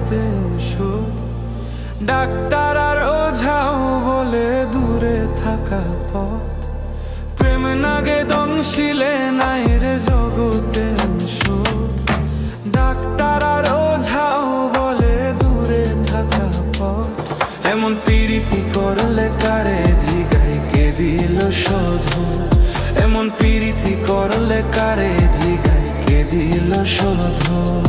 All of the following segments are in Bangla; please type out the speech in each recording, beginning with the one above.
জাগতে শোধ। ডাক্তার আর ওঝাও বলে দূরে থাকা পথ, প্রেম নাগে দংশিলে নাই রে জগতে শোধ। ডাক্তার আর ওঝাও বলে দূরে থাকা পথ, এমন পীড়িতি করলে কারে জিগাই কে দিল শোধন। এমন পীড়িতি করলে কারে জিগাই কে দিল শোধন।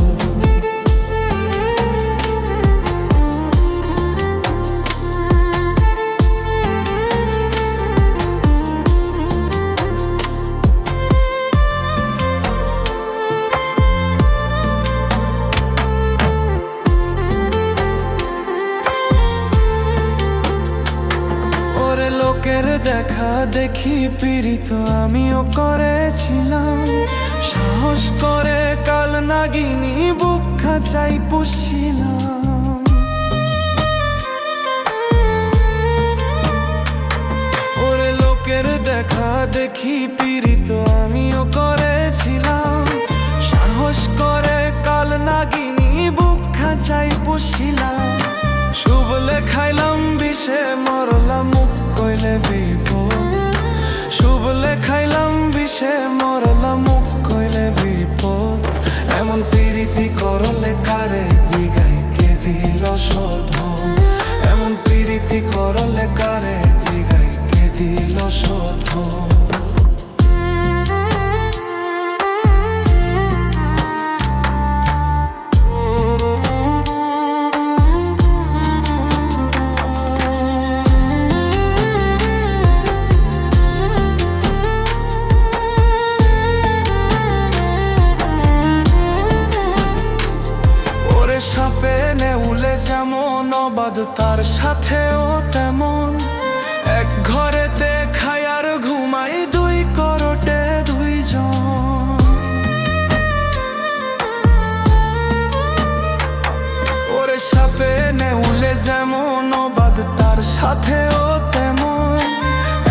লোকের দেখা দেখি পীড়িত আমিও করেছিলাম, সাহস করে কাল নাগিনী বুক খাঁচাই পুষছিলাম। ওরে লোকের দেখা দেখি পীড়িত আমিও করেছিলাম, সাহস করে কাল নাগিনী বুক খাঁচাই পুষছিলাম। শুবলে খাইলাম বিষে মরলাম মুখ কইলে বিপদ। শুবলে খাইলাম বিষে মরলাম মুখ কইলে বিপদ। এমন পীড়িতি করলে কারে জিগাই কে দিল শোধন। এমন পীড়িতি করলে কারে জিগাই কে দিল শোধন। সাপে নেউলে যেমন অবাধ তার সাথেও তেমন, এক ঘরেতে খাই আর ঘুমাই দুই করটে দুইজন। ওরে সাপে নেউলে যেমন অবাধ তার সাথেও তেমন,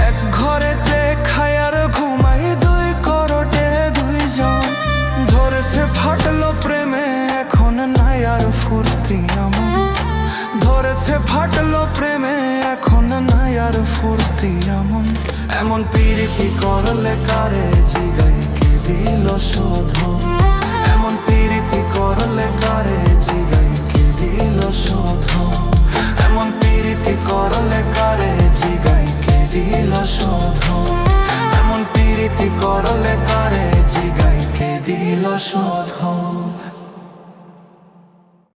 এক ঘরেতে খাই আর ঘুমাই দুই করটে দুইজন। ধরেছে ফাটলো প্রেমে এখন নাই আর ফুর্তি আমন। ধরেছে ফাটলো প্রেমে এখন নাই আর ফুর্তি আমন। এমন পীড়িতি করলে কারে জিগাই কে দিল শোধন। এমন পীড়িতি করলে কারে জিগাই কে দিল শোধন। এমন পীড়িতি করলে কারে জিগাই কে দিল শোধন। এমন পীড়িতি করলে কারে জিগাই কে দিল শোধন।